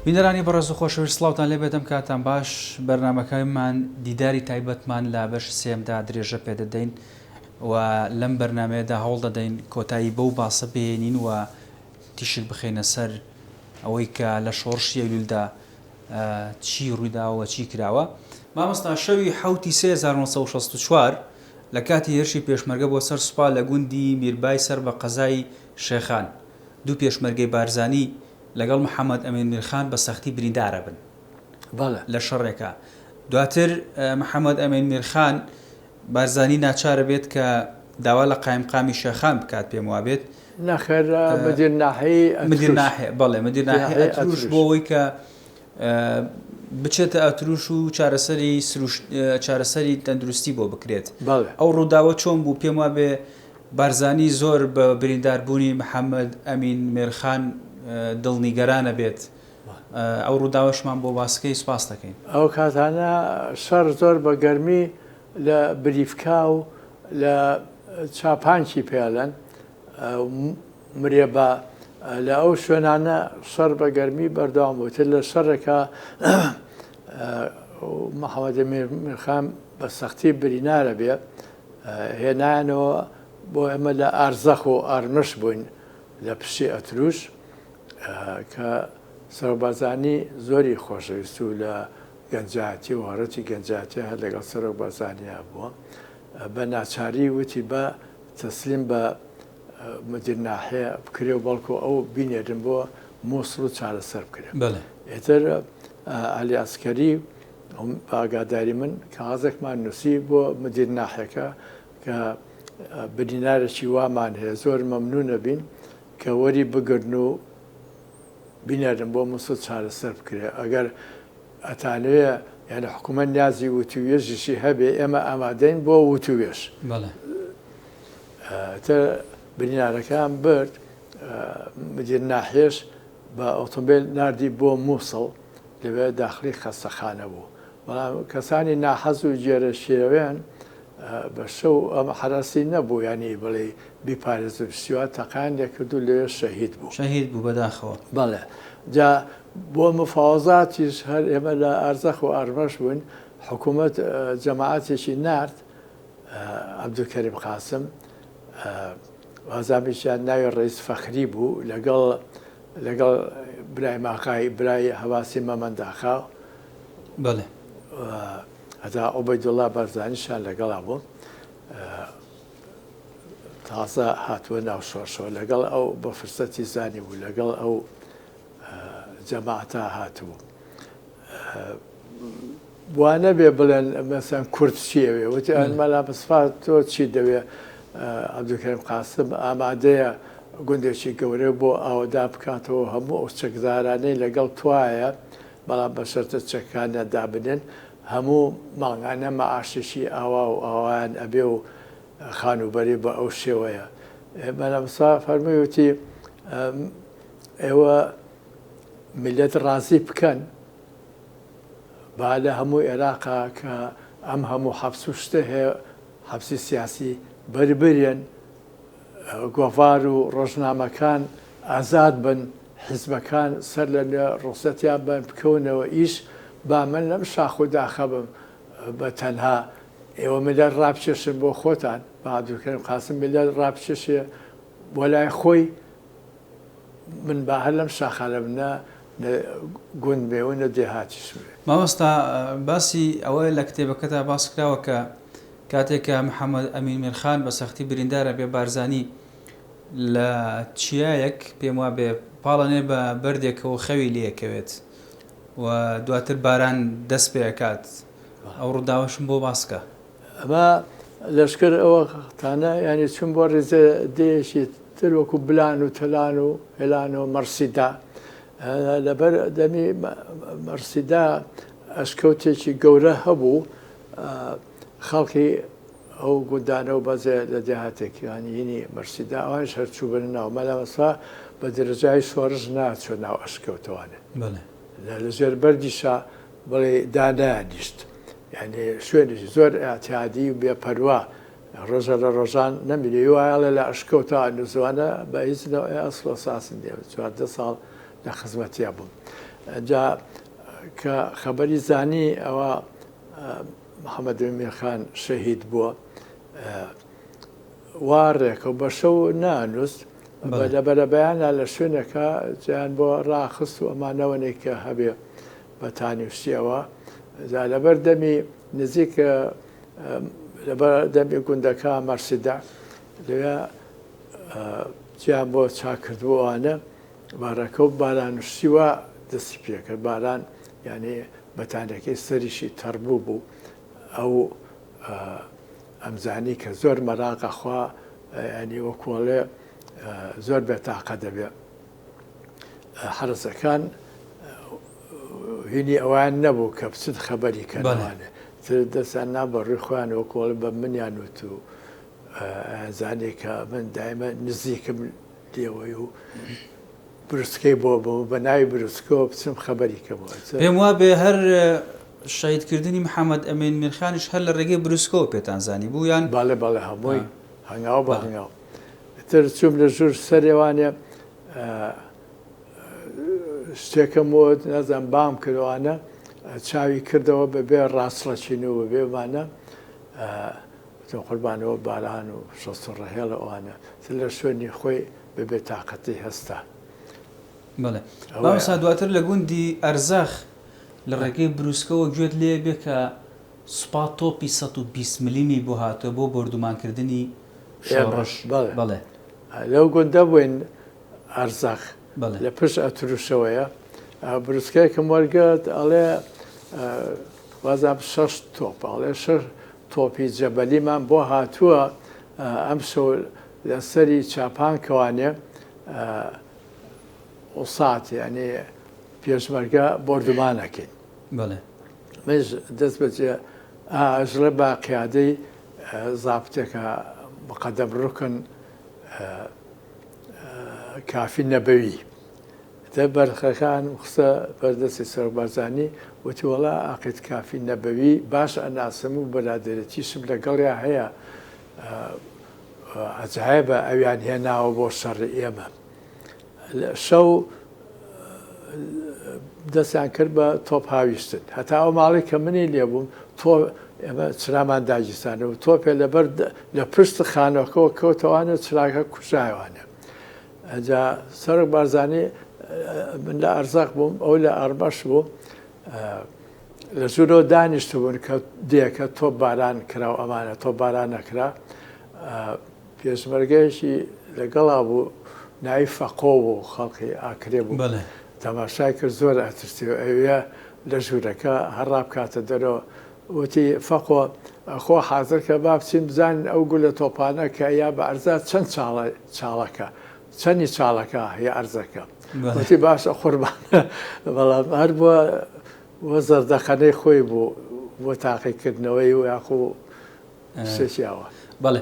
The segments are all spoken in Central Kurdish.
بینەرانی بەڕێز و خۆشەویست سڵاوتان لێبێتم کاتان باش بەرنمەکەمان دیداری تایبەتمان لە بەش سێمدا درێژە پێدەدەین و لەم بەرنمەیەدا هەوڵ دەدەین کۆتایی بەو باسە بێنین و تیشک بخینە سەر ئەوەی کە لە شۆڕشی ئەیلولدا چی ڕوویداوە چی کراوە. مامۆستا شەوی 1964 لە کاتی هێرشی پێشمەرگە بۆ سەر سوپا لە گوندی میربای سەر بە قەزای شێخان دوو پێشمەرگەی بارزانی لەگەڵ محەممەد ئەمین میرخان بە سەختی بریندارە بن لە شەڕێکە. دواتر محەممەد ئەمین میرخان بارزانی ناچارە بێت کە داوا لە قایمقامی شێخان بکات پێم وابێت نەخێر مدیر ناحیە بەڵێ مدیر ناحیە ئەتروش بۆ ئەوەی کە بچێتە ئەتروش و چارەسەری تەندروستی بۆ بکرێت. ئەو ڕووداوە چۆن بوو پێم وابێ بارزانی زۆر بە برینداربوونی محەممەد ئەمین میرخان دڵنیگەرانە بێت. ئەو ڕووداوەشمان بۆ باسکەی سوپاس دەکەین. ئەو کاتانە شەڕ زۆر بە گەرمی لە بریفکا و لە چاپانکی پێڵەن مرێ بە لە ئەو شوێنانە شەڕ بە گەرمی بەردەوام بووتر لە شەڕێکە محەممەد ئەمین میرخان بە سەختی برینارە بێ هێنایانەوە بۆ ئێمە لە ئارزەخ و ئارمش بووین لە پشتی ئەتروش کە سەربازانی زۆری خۆشەویست و لە گەنجاتی و هەڕەتی گەنجاتی هەر لەگەڵ سەرۆک بازانیا بووە بە ناچاری وتی بە تەسلیم بە مدیر ناحیە بکرێ و بەڵکو ئەو بینێرن بۆ مووسڵ و چارەسەر بکرێ. ئێتر عەلی عەسکەری ئاگاداری من کاغەزێکمان نووسی بۆ مدیر ناحیەکە کە بریندارێکی وامان هەیە زۆر مەمنونە بین کە وەری بگرن و بینێرن بۆ مووسڵ چارەسەر بکرێ. ئەگەر ئەتانوێ یعنی حکوومەت نیازی وتوێژیشی هەبێ ئێمە ئامادەین بۆ وتوێژ. بریندارەکان برد مدیر ناحیەش بە ئۆتۆمبیل ناردی بۆ مووسڵ لەوێ داخلی خەستەخانە بوو. بەڵام کەسانی ناحەز و جێرە شێوێن بە شەو ئەمە حراسی نەبوو ینی بڵێ بیپارێزن سیوات تەقان لێکردو لێ شەهید بوو بەداخەوە. بەڵێ جا بۆ مفاوەزاتیش هەر ئێمە لە ئارزەخ و ئارمەش بوون حکوومەت جەماعەتێکی نارد عەبدولکەریم قاسم وازامیشیان ناوی ڕئیس فەخری بوو لەگەڵ برای ماقای برای هەواسی مەمەنداخا هەتا عوبەیدوڵڵا بارزانیشان لەگەڵا بوو تازە هاتووە ناو شۆرشەوە لەگەڵ ئەو بە فرسەتی زانی بوو لەگەڵ ئەو جەماعەتە هاتبوو. وانە بێ بڵێن مەسەن کورد چیەوێ وتی ئەمەلا بسفات تۆ چی دەوێ عەبدولکەریم قاسم ئامادەیە گوندێکی گەورە بۆ ئاوەدا بکاتەوە هەموو ئەو چەکدارانەی لەگەڵ توایە بەڵام بە شەرتە چەکانە دابنێن هەموو ماڵانە مەعاشێکی ئاوا و ئاوایان ئەبێ و خانوبەری بە ئەو شێوەیە. بەنەمسا فەرموویوتی ئێوە میلەت ڕازی بکەن با لە هەموو عێراقا کە ئەم هەموو حەبس و شتە هەیە حەبسی سیاسی بەربرێن گۆڤار و ڕۆژنامەکان ئازاد بن حیزبەکان سەر لە ڕوخسەتیان بن بکەونەوە ئیش با من لەم شاخ و داخە بم بە تەنها ئێوە میلەت ڕابچێشن بۆ خۆتان با عەبدولکەریم قاسم میلەت ڕابچێشێ بۆ لای خۆی من با هەر لەم شاخە لە منە گوند بێ و نەدێهاتیش بێ. مامۆستا باسی ئەوەی لە کتێبەکەدا باس کراوە کە کاتێککە محەممەد ئەمین میرخان بە سەختی بریندارە بێ بارزانی لە چیایەک پێم وا بێ پاڵەنێ بە بەردێکەوە خەوی لەکەوێت و دواتر باران دەست پێکات. ئەو ڕووداوەشم بۆ باسکە. ئەمە لەشکر ئەوە تانە ینی چون بۆ ڕێزە دێشی تر وەکو بلان و تەلان و هێلان و مەرسیدا لەبەر دەمی مەرسیدا ئەشکەوتێکی گەورە هەبوو خەڵکی ئەو گوندانە و بەزێ لە دێهاتێکیانی مەرسیدا ئەوانش هەرچوو بن ناو مەلەمەسا بە دەرەجای شۆڕژ ناچۆ ناو ئەشکەوتوانێ لەژێر بەردیشا بڵێ دانایانیشت یعنی شوێنێکی زۆر ئەتیادی و بێپەروا ڕۆژە لە ڕۆژان نەمیری وایڵێ لە ئەشکەوتە نووسوانە بە هیچ ئەسڵ ساسن دێ 14 ساڵ لە خزمەتیا بووم. جا کە خەبەری زانی ئەوە محەممەد میرخان شەهید بووە وارێکە و بە شەو نانووست لە بەرەبەیانە لە شوێنەکە جیان بۆ ڕاخست و ئەمانەوەنێک کە هەبێ بەتانی وشتیەوە لەبەر دەمی نزیک لەبەر دەمی گوندەکە مەرسیدا لەوێ جیان بۆ چاکردبووانە بارەکە و باران وشتیوە دەستی پێکرد باران یعنی بەتانەکەی سەریشی تەڕبوو بوو ئەو ئەمزانی کە زۆر مەراقەخوا ینی وەکۆڵێ زۆر بێتاقە دەبێت حرسەکان هینی ئەوان نەبوو کە بچت خەبەری کەنوانێ دەستان نا بە ڕووی خۆیان وەکۆڵ بە منیان وت و زانێ کە من دایمە نزیکم لێوەی و بروسکەی بۆ بە ناوی بروسکەوە بچم خەبەری کەمەوە پێم وا بێ هەر شەهیدکردنی محەممەد ئەمین میرخانیش هەر لە ڕێگەی بروسکەوە پێتانزانی بوو یان باڵێ باڵێ هەمووی هەنگاو بە هەنگاو تر چوم لە ژوور سەرێوانێ شتێکم وت نەزان بام کردوانە چاوی کردەوە بەبێ ڕاستڵەچین و بەبێمانە قوربانەوە باران و شەست ڕەهێڵە ئەوانە لە شوێنی خۆی بەبێ تااقەتی هەستا بڵێ بامسا دواتر لە گوندی ئەرزەخ لە ڕێگەی بروسکەوە گوێت لێ بێ کە سوپا تۆپی 120 میلیمی بۆ هاتووە بۆ بردومانکردنی شەڕۆژ بڵێ لەو گوندە بووین ئەرزەخ لە پشت ئەتروشەوەیە بروسکەیەکم وەرگرت ئەڵێ وازام 6 تۆپ ئەڵێ 6 تۆپی جەبەلیمان بۆ هاتووە ئەم شەو لەسەری چاپان کەوانێ وسات ینی پێشمەرگە بردومانەکەین مش دەست بەجێ ئەژڵە بە قیادەی زابتێکە مقەدەم ڕوکن کافی نەبەوی دە بەرخەکان قسە بەردەستی سەربازانی وتی وەڵا ئاقیت کافی نەبەوی باش ئەناسم و بەرادێرەتیشم لەگەڵیا هەیە عجایبە ئەویان هێناوە بۆ شەڕی ئێمە شەو دەستیان کرد بە تۆپ هاویشتن هەتا ئەو ماڵی کە منی لێبووم تۆ ئێمە چرامان داگیستانە و تۆپێ لەبەر لە پشت خانەکەەوە کەوتەوانە چراکە کوژایوانە ئەجا سەرک بارزانانی من لە ئەرزەق بووم ئەو لە ئەربەش بوو لە ژوورەوە دانیشت بوون کە دیەکە تۆ باران کرا و ئەمانە تۆ باران نەکرا پێشمەرگەیەکی لەگەڵا بوو ناوی فەقۆ بوو خەڵقی ئاکرێ بوو تەماشای کرد زۆر ئەترسی و ئەوێ لە ژوورەکە هەڕا بکاتە دەرەوە وتی فەقۆ خۆ حاضر کە با بچین بزانین ئەو گولە تۆپانە کە یا بە ئەرزا چەند چاڵەکە چەندی چاڵەکە هەیە ئەرزەکە وتی باشە قوربانە بەڵام هەر بۆ زەردەخەنەی خۆی بوو بۆ تاقیکردنەوەی و یاخۆ سێکیاوە بەڵێ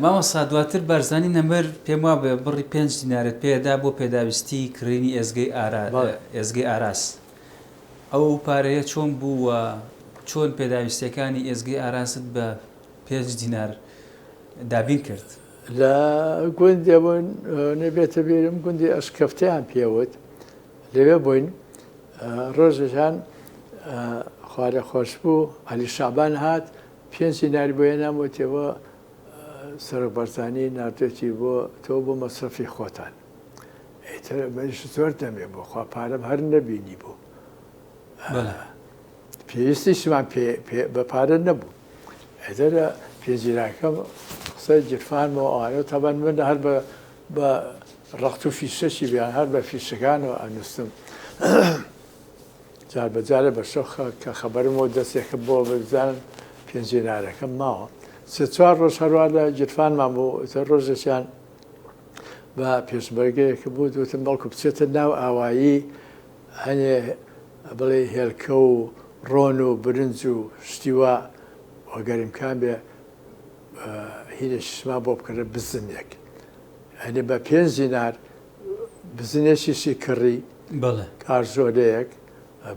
مامەسا دواتر بارزانی نەمەر پێم وا بێ بڕی 5 دینارێت پێدا بۆ پێداویستی کڕینی ئێزگەی ئاراس ئەو پارەیە چۆن بووە چۆن پێداویستەکانی ئێزگەی ئاراست بە 5 دینار دابین کرد لە گوندێ بوون نەبێتە بیرم گوندی ئەشکەفتیان پێوت لەوێ بووین ڕۆژەشان خوارە خۆش بوو عەلی شابان هات 5 دیناری بۆ هێنامەوەتەوە سەرک بەرزانی نردێتی بۆ تۆ بۆ مەسرفی خۆتان ئیتر بەش زۆر دەمێ بۆ خوا پارەم هەر نەبینی بوو پێویستیشمان بە پارە نەبوو ئەدەرە پێنجیراکەم قسە جرفانەوە ئاەوە تەبەن من هەر بە ڕەخت و فیشەشی بیان هەر بە فیشەکانەوە ئەنووسم جار بەجارە بە شۆخە کە خەبەرمەوە دەستێکە بۆ بزانم پێنجێنارەکەم ماوە سێ چوار ڕۆژ هەروە لە جرفانمان بوو ئەتر ڕۆژێکیان بە پێشبەرگەیەکە بوو دوتم بەڵکو بچێتە ناو ئاوایی هەنێ بڵێ هێلکە و ڕۆن و برنج و شتیوە وەگەریمکان بێ هینێکیشما بۆ بکردە بزنێک هەنێ بە 5 دینار بزنێکیشی کڕی کارژۆلەیەک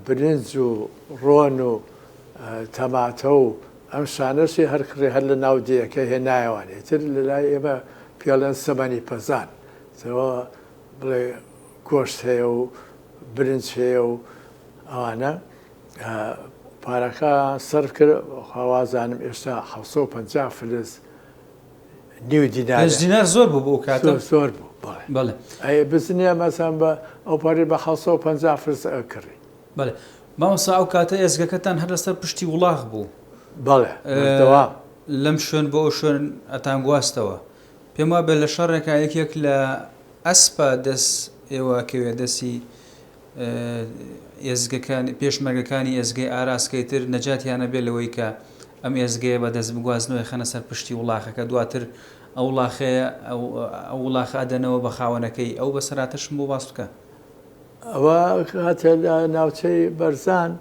برنج و ڕۆن و تەماتە و ئەم شانەشی هەر کڕێ هەر لە ناو دیەکە هێنایەوانێ تر لە لای ئێمە پێڵەن سەمەنی پەزان تەوە بڵێ گۆشت هەیە و برنج هەیە و ئەوانە پارەکە سەرف کرد خەوازانم ئێستا 750 فلس نیو دینار زۆر بوو بۆ کاتە زۆر بوو بەڵێ ئەی بزنیە مەسان بە ئەو پارەی بە 750 فلس کڕی بەڵێ مامۆستا ئەو کاتە ئێزگەکەتان هەر لەسەر پشتی وڵاغ بوو بەڵێ بەردەوام لەم شوێن بۆ ئەو شوێن ئەتان گواستەوە پێم وابێ لە شەڕێکا یەکێک لە ئەسپە دەست ئێوە کەوێ دەستی ئێزگەکانی پێشمەرگەکانی ئێزگەی ئاراسکەی تر نەجاتیانە بێ لەوەی کە ئەم ئێزگەیە بە دەست بگوازنەوەی خەنە سەر پشتی وڵاخەکە دواتر ئەو وڵاخەیە ئەو وڵاخە ئەدەنەوە بە خاوەنەکەی ئەو بەسەراتەشم بۆ باس بکە ئەوە هاتە لە ناوچەی بەرزان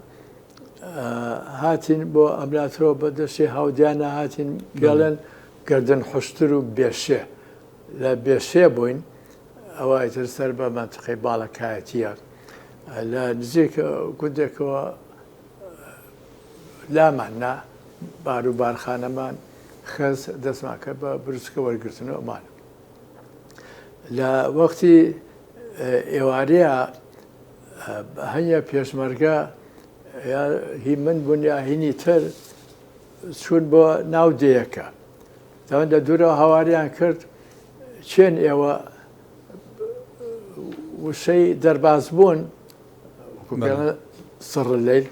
هاتین بۆ ئەملاترۆ بە دەستی هاودیانە هاتین گەڵێن گردن حشتر و بێشێ لە بێشێ بووین ئەوە ئیتر سەر بە منتقەی باڵەکایەتیە لە نزیک گوندێکەوە لامان نا بار و بارخانەمان خەز دەستمان کرد بە بروسکە وەرگرتنەوەمان لە وەختی ئێوارەیە هەنیە پێشمەرگە هی من بوون یا هینی تر چون بۆ ناو دەیەکە داوەندە دوورەوە هەواریان کرد چێن ئێوە وشەی دەرباز بوون سڕ لەیل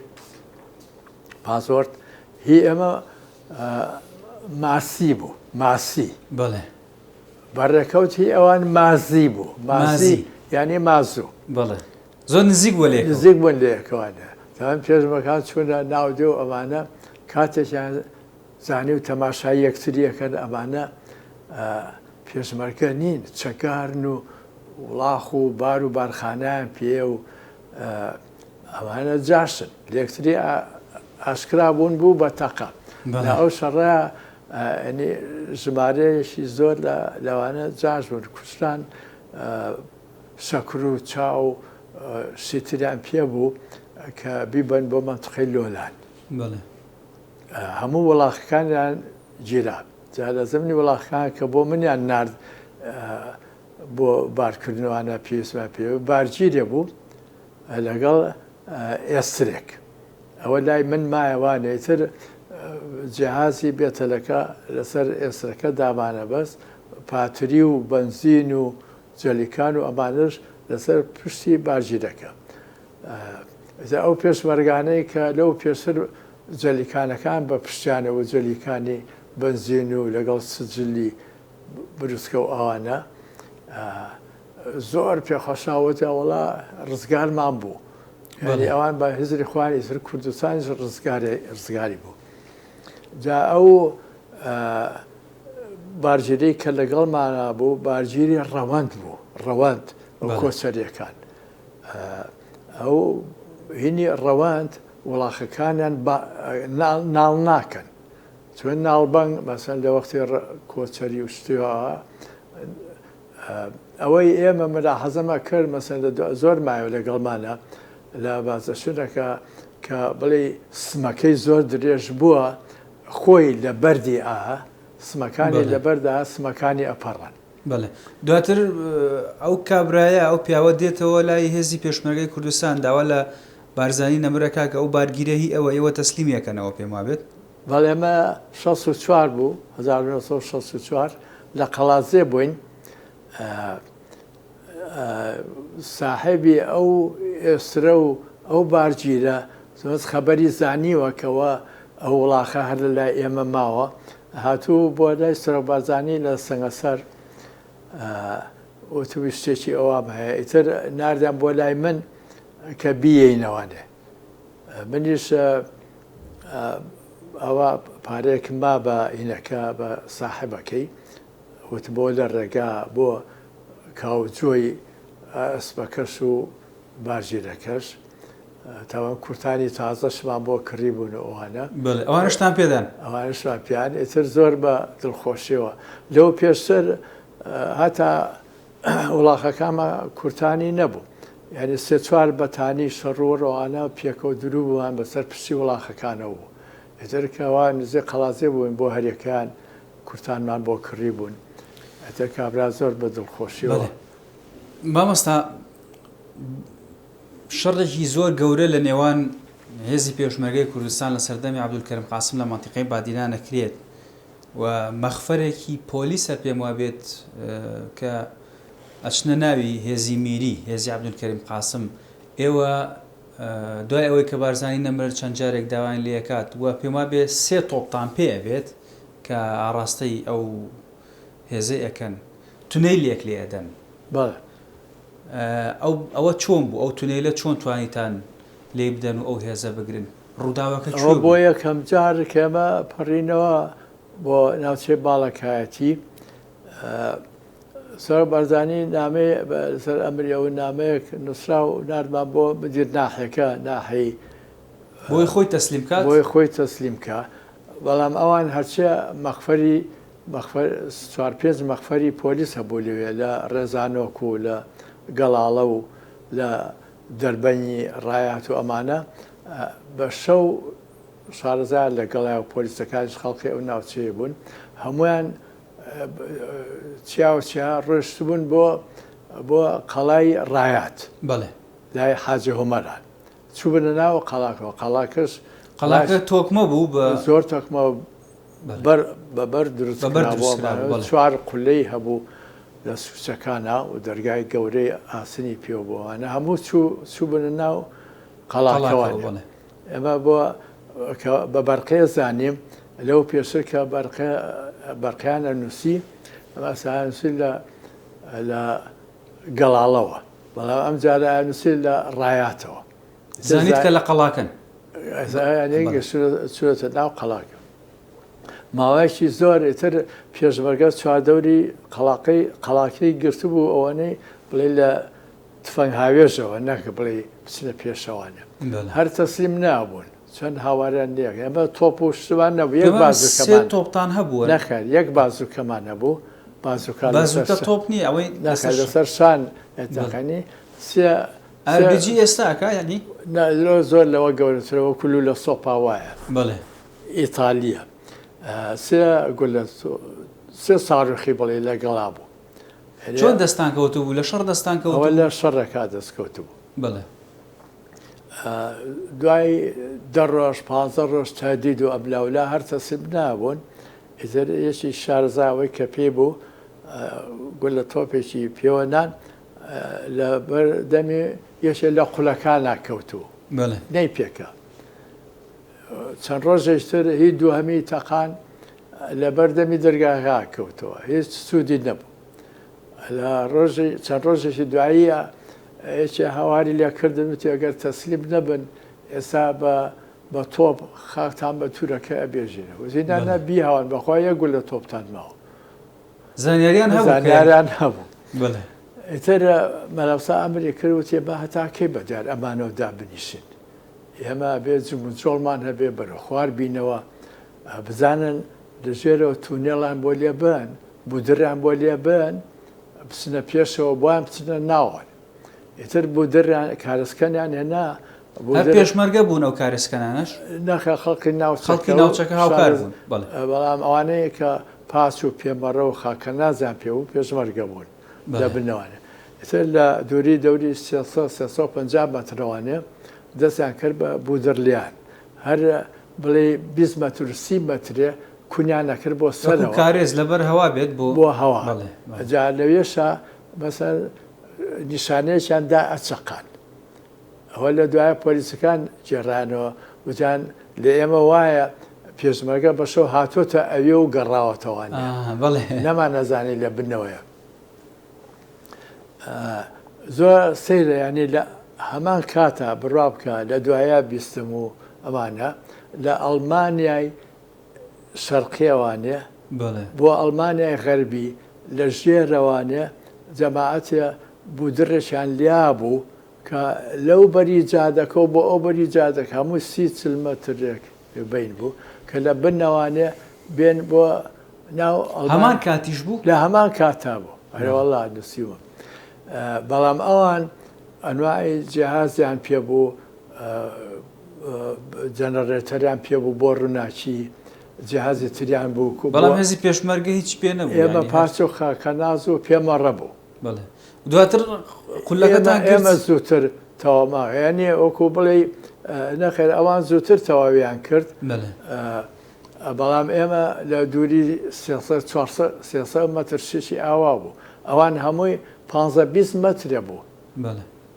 پاسۆرت هی ئێمە ماسی بوو ماسی بەڵێ بەڕێکەوتی ئەوان مازی بوو مازی یعنی مازوو بەڵێ زۆر نزیک بۆ لێ نزیک بوون لەیەکەوانە تاوان پێشمەکان چوونە ناودێ و ئەمانە کاتێکیان زانی و تەماشای یەکتریەکەن ئەمانە پێشمەرگە نین چەکارن و وڵاخ و بار و بارخانیان پێ و ئەمانە جاشن لەکتری ئاشکرا بوون بوو بە تەقە لە ئەو شەڕە ژمارەیەشی زۆر لەوانە جاش بوون کوردستان شەکر و چاو شیتریان پێ بوو کە بیبن بۆ منتقەی لۆلان هەموو وڵاخەکانیان گیرا جا لە زمانی وڵاخەکان کە بۆ منیان نرد بۆ بارکردنەوەوانە پێویستمان پێ بارگیرێ بوو لەگەڵ ئێسترێک ئەوە لای من مایەوانێ تر جیهازی بێتەلەکە لەسەر ئێسترەکە دامانە بەست پاتری و بنزین و جەلیکان و ئەمانش لەسەر پشتی بارگیرەکە ئەو پێشمەرگانەی کە لەو پێشتر جەلیکانەکان بە پشتیانەوە جەلیکانی بنزین و لەگەڵ سجلی بروسکە و ئەوانە زۆر پێخۆشاوەتە وڵا ڕزگارمان بوو ئەوان بە هزری خوانی تر کوردستانیش ڕزگاری بوو جا ئەو بارگیری کە لەگەڵمانە بوو بارگیری ڕەوەند بوو ڕەوەند کۆچەریەکان ئەو هینی ڕەوەند وڵاخەکانیان ناڵ ناکەن چون ناڵبەنگ مەسەن لە وەختی کۆچەری و شتیەوە ئەوەی ئێمە ملاحەزەمە کرد مەسەن زۆر مایە لەگەڵمانە لە بازەشونەکە کە بڵێ سمەکەی زۆر درێژ بووە خۆی لە بەردی سمەکانی لە بەردا سمەکانی ئەپەڕن بەڵێ دواتر ئەو کابرایە ئەو پیاوە دێتەوە لای هێزی پێشمەرگەی کوردستان داوا لە بارزانانی نەمرەکە کە ئەو بارگیرەهی ئێوە تەسلیمیەکەنەوە پێم وابێت بەڵێ ئێمە 64 بوو 1964 لە قەڵازێ بووین ساحێبی ئەو ئێسترە و ئەو بارگیرە زۆر خەبەری زانیوەکەوە ئەو وڵاخە هەر لە لای ئێمە ماوە هاتوو بۆ لای سەرۆبازانی لە سەنگەسەر ئۆتوبی شتێکی ئەوام هەیە ئیتر ناردیان بۆ لای من کە بیەینەوانێ منیش ئەوە پارەیەکم ما بە ئینەکە بە ساحبەکەی وت بۆ لە ڕێگا بۆ کاوجۆی ئەسپەکەش و بارگیرەکەش تاوان کورتانی تازەشمان بۆ کڕی بوون ئەوانە ئەوانشتان پێدان ئەوانشمان پیان ئیتر زۆر بە دڵخۆشیەوە لەو پێشتر هەتا وڵاخەکانمە کورتانی نەبوو یعنی سێ چوار بەتانی شەڕۆڕەوانە پێکەوت درو بووان بەسەر پشتی وڵاخەکانەوە بوو ئێتر کەوا نزیێ قەڵازێ بووین بۆ هەریەکان کورتانمان بۆ کڕی بوون ئەتر کابرا زۆر بە دڵخۆشیەوە مامۆستا شەڕێکی زۆر گەورە لە نێوان هێزی پێشمەرگەی کوردستان لە سەردەمی عەبدولکەریم قاسم لە مەنتیقەی بادینە نەکرێت و مەخفەرێکی پۆلیسە پێم وا بێت کە ئەچنە ناوی هێزی میری هێزی عەبدولکەریم قاسم ئێوە دوای ئەوەی کە بارزانی نەمرە چەند جارێک داوای لێ کات وە پێم وا بێت 3 تۆپتان پێ بێت کە ئاڕاستەی ئەو هێزەی ئەەکەن تونەی لێک لێ ئەدەن ئەوە چۆن بوو ئەو تونەیلە چۆن توانیتان لێ بدەن و ئەو هێزە بگرن ڕووداوەکە ئەوە بۆ یەکەم جار کێمە پەڕینەوە بۆ ناوچەی باڵەکایەتی سەر بەرزانی نامێ سەر ئەمری ئەو نامەیەک نووسرا و نارمان بۆ مدیر ناحەکە ناحەی بۆی خۆی تەسلیم کات بۆی خۆی تەسلیم کە بەڵام ئەوان هەرچە مەخفەری 4-5 مەخفەری پۆلیس هەبوو لەوێ لە ڕێزانۆک و لە گەڵاڵە و لە دەربەنی ڕایات و ئەمانە بە شەو شارەزار لە گەڵای و پۆلیسەکانش خەڵکی ئەو ناوچەیە بوون هەمویان چیا ڕۆشتبوون بۆ قەڵای ڕایات بەڵێ لای حاجی هۆمەران چوو بنە ناو قەڵاکەوە قەڵاکەش قەڵاکە تۆکمە بوو بە زۆر تۆکمە بەبەر دروست 4 قولەی هەبوو لە سوچەکانە و دەرگای گەورەی ئاسنی پێ بۆوانە هەموو چوو بنە ناو قەڵاکەوان ئێمە بۆ بە بەرقەیە زانیم لەو پێشتر کە بەرقیانە نووسی ئەمەسانووسی لە گەڵاڵەوە بەڵام ئەم جارە نووسی لە ڕایاتەوە زانیت کە لە قەڵاکەن چوێتە ناو قەڵاکە ماوەیەکی زۆر ئیتر پێشمەرگە چواردەوری قەڵاکەی گرتبوو ئەوانەی بڵێ لە تفەنگ هاوێژەوە نەکە بڵێ بچنە پێشەوانە هەر تەسلیم نابوون چەند هاواریان نیەک ئەمە تۆپ و شتوان نەبوو یەک بازوکەمان تۆپتان هەبووە نەخێر یەک بازوکەمان نەبوو بازوکە تۆپ نییە ئەوەی لەسەر شان ئێتەکانی ئەربیجی ئێستاکە ینی زۆر لەوە گەورەترەوە کولو لە سۆپا وایە بڵێ ئیتالیە سێ ساڕخی بڵێ لەگەڵا بوو چۆن دەستان کەوتو بوو لە شەڕ دەستان کەوتو لە شەڕێکا دەستکەوت بوو بڵێ دوای 10 ڕۆژ 15 ڕۆژ تادید و ئەبلاولا هەر تەسلیم نابوون ئیتر یەکی شارزاوەی کە پێ بوو گول لە تۆپێکی پێوەنان لە بەردەمی یەکێ لە قولەکانە کەوتووە نەی پێکە چەند ڕۆژێشتر هیچ دووهەمی تەقان لە بەردەمی دەرگاها کەوتەوە هیچ سوودی نەبوو لە چەند ڕۆژێکی دواییە هیچی هاواری لێ کردن وتی ئەگەر تەسلیم نەبن ئێستا بە تۆپ خاکتان بە تورەکە ئەبێژێنە وزیدانە بی هاوان بەخوا یەک گول لە تۆپتان ماوە زانیاریان هەبوو ئیتر مەلەوسا ئەمری کرد وتی بە هەتا کەی بەدار ئەمانەوە دابنیشن ئێمە بێ جۆڵمان هەبێ بەرە خوار بینەوە بزانن لەژێرەوە تونێڵان بۆ لێ بن بودران بۆ لێ بن بچنە پێشەوە بۆیان بچنە ناوان ئیتر بودران کارسکەنیان هێنا پێشمەرگە بوون ئەو کارسکەنانش نەخە خەڵکی ناوچەکە هاوکار بوون بەڵام ئەوانەیە کە پاس و پێمەڕە و خاکە نازان پێ و پێشمەرگە بوون لە بنەوانە ئیتر لە دووری دەوری 350 مەترەوانێ دەستیان کرد بە بودرلیان هەر بڵێ 20 مەتر 30 مەترێ کونیان نەکرد بۆ سەرەوە کارێز لەبەر هەوا بێت بۆ هەوا جا لەوێشە بەسەر نیشانەیەکیان دا ئەچەقان ئەوە لە دوایە پۆلیسەکان جێڕانەوە وتیان لە ئێمە وایە پێشمەرگە بەشەو هاتوۆتە ئەوێ و گەڕاوەتەوانە نەمان نەزانی لە بنەوەیە زۆر سەیرە ینی لە هەمان کاتە بڕوا بکە لە دوایە بیستم و ئەمانە لە ئەڵمانیای شەرقیەوانێ بۆ ئەڵمانیای غەربی لە ژێرەوانێ جەماعەتێ بودرێکیان لیا بوو کە لەو بەری جادەکە و بۆ ئەو بەری جادەکە هەموو 30 مەترێک بین بوو کە لە بنەوانێ بێن بۆ ناو هەمان کاتیش بوو لە هەمان کاتا بوو هەرەوەڵا نووسیوە بەڵام ئەوان ئەنواعی جیهازیان پێبوو جەنەڕێتەریان پێبوو بۆ ڕووناچی جیهازی تریان بوو بەڵام هێزی پێشمەرگە هیچ پێ نەبوو ئێمە پارچە و خاکەناز و پێمەڕە بوو دواتر قولەکەتان ئێمە زووتر تەواما یعنی وەکو بڵێ نەخێر ئەوان زووتر تەواویان کرد بەڵام ئێمە لە دووری 300 متر شیشی ئاوا بوو ئەوان هەمووی 15-20 مترە بوو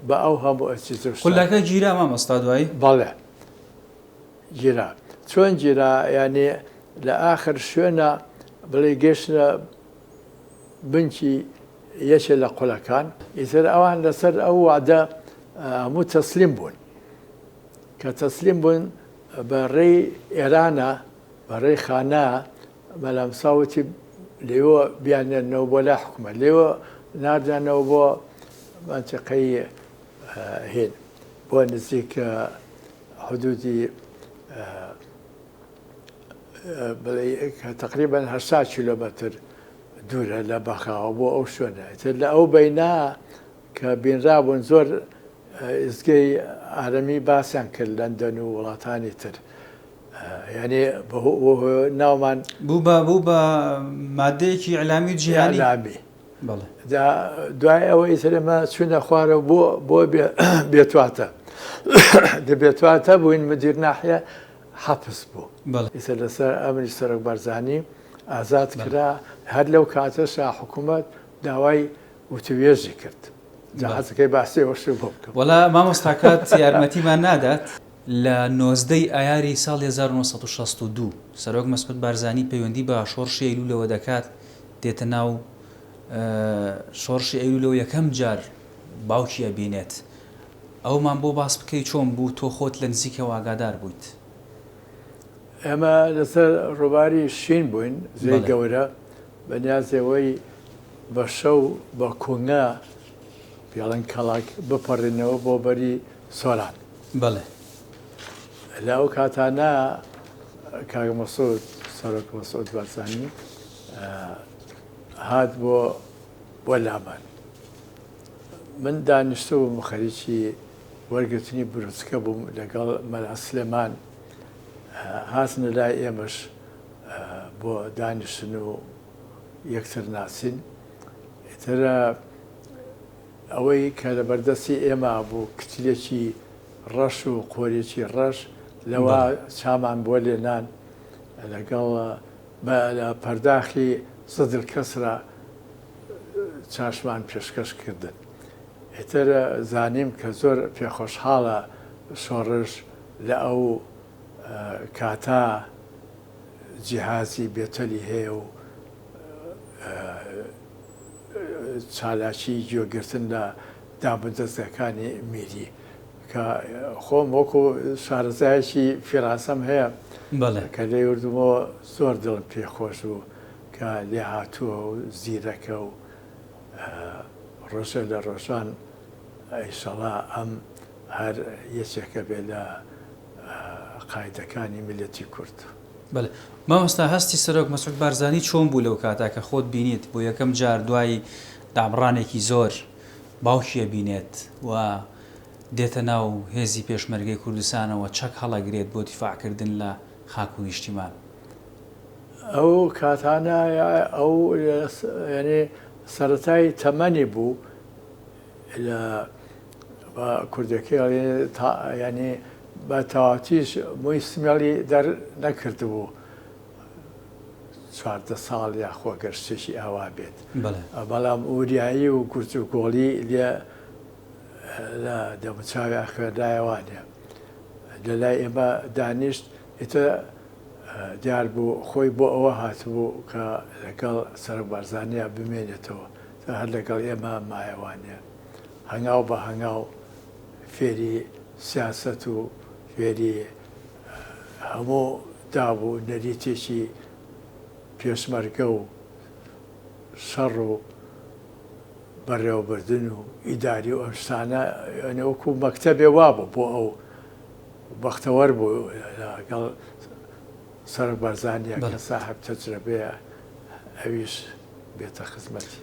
بە ئەو هەموو خولەکە گیرا مامۆستا دوایی بەڵێ گیرا چۆن گیرا ینی لە ئاخر شوێنە بڵێ گەشتە بنکی یەکێ لە قوڵەکان ئیتر ئەوان لەسەر ئەو وادە هەموو تەسلیم بوون کە تەسلیم بوون بەڕێی ئێرانە بەڕێی خانە بەلام ساوتی لێوە بیانێنەوە بۆ لا حکومە لێوە ناردانەوە بۆ منتیقەی هێن بۆ نزیک حدودی تقریبا 8 کیلۆمەتر دوورە لە بەخاوە بۆ ئەو شوێنە تر لە ئەو بەینا کە بینرابوون زۆر ئزگەی ئارەمی باسییان کرد لەندەن و وڵاتانی تر ینی ناومان بوو بە مادەیەکی ئەلامی و جیهانی دوای ئەوە ئیتر ئێمە چوونە خوارە بۆ بێتواتە دەبێتواتە بووین مدیر ناحیە حەپس بوو ئیتر لەسەر ئەمری سەرۆک بەرزانی ئازاد کرا هەر لەو کاتەشا حکوومەت داوای وتوێژی کرد جاحەزەکەی باسی ئەوەش بۆ بکەم وەڵا مامۆستاکات یارمەتیمان نادات لە 19 ئایاری ساڵی 1962 سەرۆک مەسعود بارزانی پەیوەندی بە شۆڕشی ئەیلوولەوە دەکات دێتە ناو شۆڕشی ئەیلوولەوە یەکەم جار باوکی ئەبینێت ئەومان بۆ باس بکەی چۆن بوو تۆ خۆت لە نزیکەوە ئاگادار بوویت ئێمە لەسەر ڕووباری شین بووین زێ گەورە بەنیازەوەی بە شەو بە کۆنگا پیاڵەن کەڵک بپەڕێنەوە بۆ بەری سۆران بەڵێ لە ئەو کاتانە کاک مەسعود سەرۆک مەسعود بارزانی هات بۆ لامان من دانیشتە بووم خەریکی وەرگرتنی بروچکە بووم لەگەڵ مەلا سلێمان هاتنە لای ئێمەش بۆ دانیشتن و یەکتر ناسین ئیترە ئەوەی کە لە بەردەستی ئێمە بوو کتلێکی ڕەش و قۆریەکی ڕەش لەوە چامان بۆ لێنان لەگەڵ لە پەرداخی سەدر کەسرە چاشمان پێشکەش کردن ئیتر زانیم کە زۆر پێخۆشحاڵە شۆڕش لە ئەو کاتا جیهازی بێتەلی هەیە و چالاکی گوێگرتن لە دابدەستەکانی میری کە خۆم وەکو شارەزایەکی فیراسەم هەیە کە لێ وردمەوە زۆر دڵم پێخۆش و کە لێ هاتووە و زیرەکە و ڕۆژە لە ڕۆژان ئیشەڵا ئەم هەر یەکێکە بێ لە قایدەکانی میلەتی کورد. بەڵێ مامۆستا هەستی سەرۆک مەسعود بارزانی چۆن بوو لەو کاتا کە خۆت بینیت بۆ یەکەم جار دوای دابڕانێکی زۆر باوکیە بینێت و دێتە ناو هێزی پێشمەرگەی کوردستانەوە چەک هەڵەگرێت بۆ دیفاعکردن لە خاک و نیشتیمان ئەو کاتانە ئەو ینی سەرەتای تەمەنی بوو لە کوردەکەی ینی بە تەواوەتیش مووی سمێڵی دەرنەکردبوو 14 ساڵ یاخۆ گەشتێکی ئاوا بێت بەڵام وریایی و گورج و گۆڵی لێ لە دەموچاوی خوێندایەوانێ لە لای ئێمە دانیشت ئیتە دیار بوو خۆی بۆ ئەوە هاتبوو کە لەگەڵ سەرۆک بارزانیە بمێنێتەوە تا هەر لەگەڵ ئێمە مایەوانێ هەنگاو بە هەنگاو فێری سیاسەت و فێری هەموو دابوو نەریتێکی پێشمەرگە و شەڕ و بەڕێوەبردن و ئیداری و ئەشتانە وەکو مەکتەبێ وابوو بۆ ئەو بەختەوەەر بوو لەگەڵ سەرۆک بارزانیە کە ساحب تەجربەیە ئەویش بێتە خزمەتی.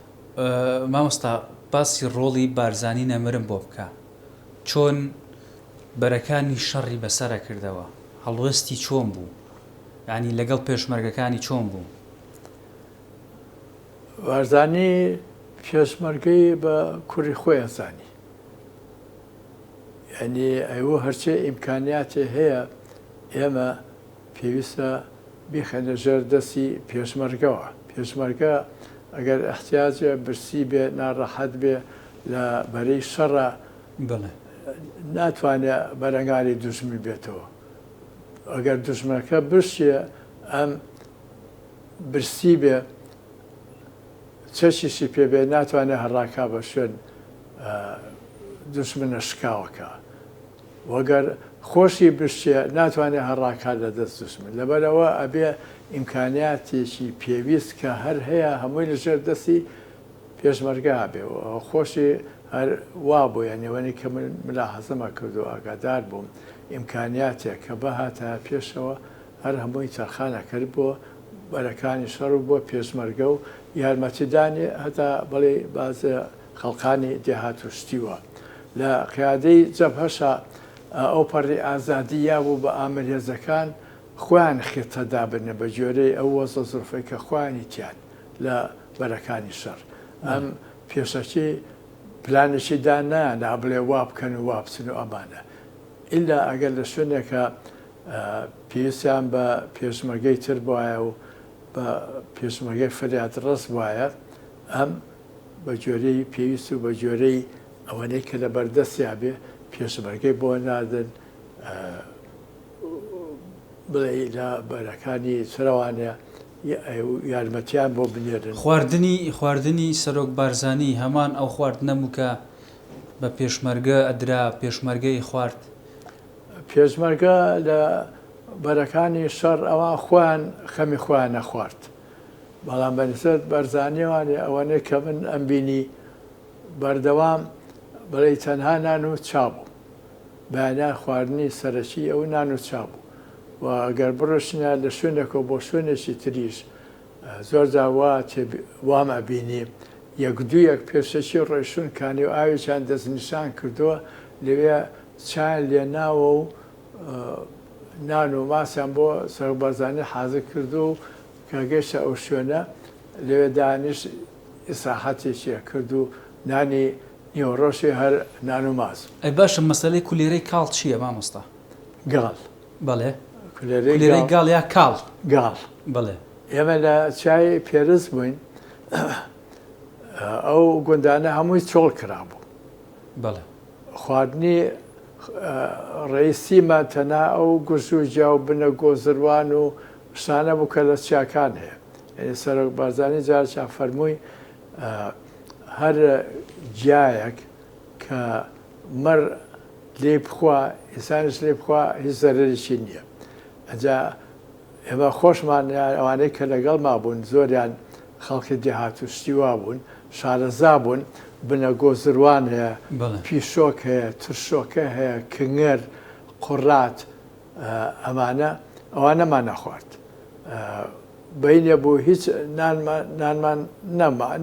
مامۆستا باسی ڕۆڵی بارزانی نەمرم بۆ بکە چۆن بەرەکانی شەڕی بەسەرە کردەوە هەڵوێستی چۆن بوو ینی لەگەڵ پێشمەرگەکانی چۆن بوو بارزانی پێشمەرگەی بە کوڕی خۆیان زانی ئەنی ئەوە هەرچێ ئیمکانیاتی هەیە ئێمە پێویستە بیخەنە ژێر دەستی پێشمەرگەوە. پێشمەرگە ئەگەر احتیاجە برسی بێ ناڕەحەت بێ لە بەرەی شەڕە ناتوانێت بەرەنگاری دوژمی بێتەوە. ئەگەر دوژمەکە برسیە ئەم برسی بێ چەشیشی پێبێ ناتوانێت هەڕاکا بە شوێن دوژمنە شکاوەکە. وەگەر خۆشی برشیە ناتوانێت هەڕاکا لە دەست دوژمن. لەبەرەوە ئەبێ ئیمکانیاتێکی پێویست کە هەر هەیە هەمووی لەژێر دەستی پێشمەرگا بێ. خۆشی هەر وا بوو یانێوەنی کە من ملاحەزەمە کردو ئاگادار بووم ئیمکانیاتێک کە بەهاتە پێشەوە هەر هەمووی تەرخانە کرد بۆ بەرەکانی شەڕ و بۆ پێشمەرگە و یارمەتیدانی هەتا بەڵێ بازە خەڵقانی دێهات و شتیوە. لە قیادەی جەبهەشە ئەو پەڕی ئازادییا بوو بە ئامرێزەکان خۆیان خێتەدا بنە بە جۆرەی ئەو وەزە زۆرفەی کە خۆیانی تیان لە بەرەکانی شەڕ. ئەم پێشەکی پلانێکی دانا نابڵێ وا بکەن و وا بچن و ئەمانە. ئیلا ئەگەر لە شوێنێکە پێویستیان بە پێشمەرگەی تر وایە و بە پێشمەرگەی فریات ڕست وایە ئەم بە جۆرەی پێویست و بە جۆرەی ئەوەنەی کە لە بەردەستیا بێ پێشمەرگەی بۆ نادن بڵێ لە بەرەکانی سەرەوانە یارمەتیان بۆ بنێرن. خواردنی سەرۆک بارزانی هەمان ئەو خواردنە بووکە بە پێشمەرگە ئەدرا پێشمەرگەی خوارد. پێشمەرگە لە بەرەکانی شەڕ ئەوان خۆیان خەمی خۆیان نەخوارد. بەڵام بەنسبەت بەرزانیوانێ ئەوەنەی کە من ئەمبینی بەردەوام بەڵێ تەنها نان و چا بوو. بەیانیان خواردنی سەرەکی ئەو نان و چا بوو. و ئەگەر بڕۆشنە لە شوێنێکەوە بۆ شوێنێکی تریش زۆر جاوا وام ئەبینی یەک دوویەک پێشەکی ڕێشون کانی و ئاویان دەستنیشان کردووە لەوێ چیان لێ ناوە و نان و ماسیان بۆ سەربەرزانی حازر کردو و کە گەیشتە ئەو شوێنە لەوێ دانیش ئیساحەتێکیە کرد و نانی نیوەڕۆژی هەر نان و ماس. ئەی باشە مەسەلەی کولێرەی کاڵ چییە مامۆستا؟ گاڵ. بەڵێ کولێرەی گاڵ یا کاڵ؟ گاڵ. بەڵێ. ئێمە لە چای پێرز بووین ئەو گوندانە هەمووی چۆڵ کرابوو. بەڵێ. خواردنی ڕئیسیمە تەنها ئەو گوژ و جیا و بنە گۆزروان و شتانە بوو کە لە چیاکان هەیە. یعنی سەرۆک بارزانی جارێکیان فەرمووی هەر جیایەک کە مەڕ لێ بخوا ئینسانیش لێ بخوا هیچ زەرەرێکی نییە. ئەجا ئێمە خۆشمان ئەوانەی کە لەگەڵ ما بوون زۆریان خەڵکی دێهات و شتیوا بوون شارەزا بوون بنە گۆزروان هەیە پیشۆک هەیە ترشۆکە هەیە کنگەر قوڕات ئەوانەمان نەخوارد. بەینە بوو هیچ نانمان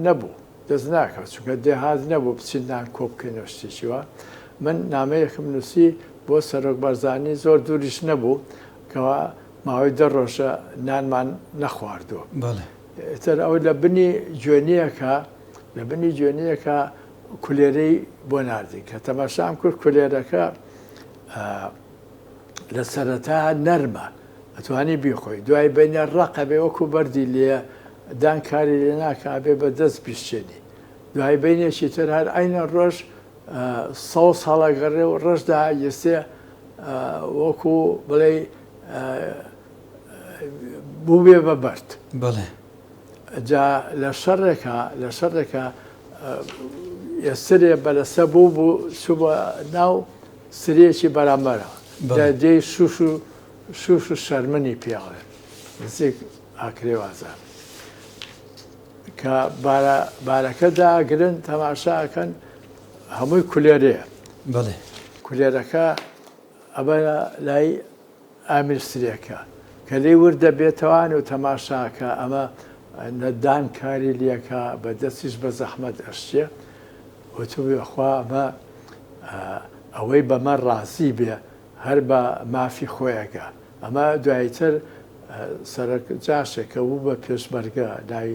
نەبوو دەست ناکەوت چونکە دێهات نەبوو بچین نان کۆ بکەینەوە شتێکیوە. من نامەیەکم نووسی بۆ سەرۆک بەرزانی زۆر دووریش نەبوو کەوا ماوەی 10 ڕۆژە نانمان نەخواردووە. ئێتر ئەو لە بنی جوێنیەکە کولێرەی بۆ ناردی کە تەماشام کرد کولێرەکە لە سەرەتا نەرمە ئەتوانی بیخۆی دوای بینە ڕقە بێ وەکو بەردی لێ دان کاری لێ ناکە بێ بە دەست بیشتێنی دوای بینێکی تر هەر ئەینە ڕۆژ 100 ساڵەگەڕێ و ڕۆژدا یەسێ وەکو بڵێ بوو بێ بە بەرد. بەڵێ. جا لە شەڕێکە ئێسرێ بەلەسە بوو چووبە ناو سرێکی بەرامبەرە دەی شوش و شەرمنی پێڵێن نزیک ئاکرێوازان کە بارەکە داگرن تەماشاکەن هەمووی کولێرەیە. بەڵێ. کولێرەکە ئەبە لای ئامیر سرێکە کە لێی وردە بێتەوان و تەماشاکە ئەمە نەدان کاری لێکە بە دەستیش بە زەحمەت ئەشتێ وتوبیخوا ئەمە ئەوەی بەمە ڕازی بێ هەر بە مافی خۆیەکە. ئەمە دوایتر سەرک جاشێکە بوو بە پێشمەرگە لای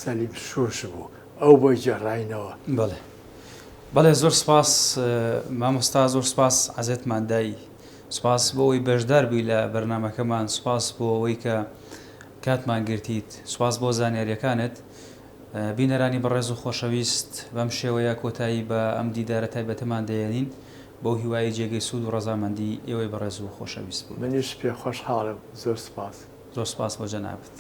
سەلیم شوش بوو ئەو بۆی جێڕاینەوە. بەڵێ. بەڵێ زۆر سپاس مامۆستا، زۆر سپاس عەزێتمان دایی، سپاس بۆ ئەوەی بەشدار بووی لە بەرنامەکەمان، سپاس بۆ ئەوەی کە کاتمان گرتیت، سپاس بۆ زانیاریەکانت. بینەرانی بەڕێز و خۆشەویست، بەم شێوەیە کۆتایی بە ئەم دیدارە تایبەتەمان دەیێنین بۆ هیوای جێگەی سوود و ڕەزامەندی ئێوەی بەڕێز و خۆشەویست بوو. منیش پێ خۆشحاڵم، زۆر سپاس. زۆر سپاس بۆ جەنابەت.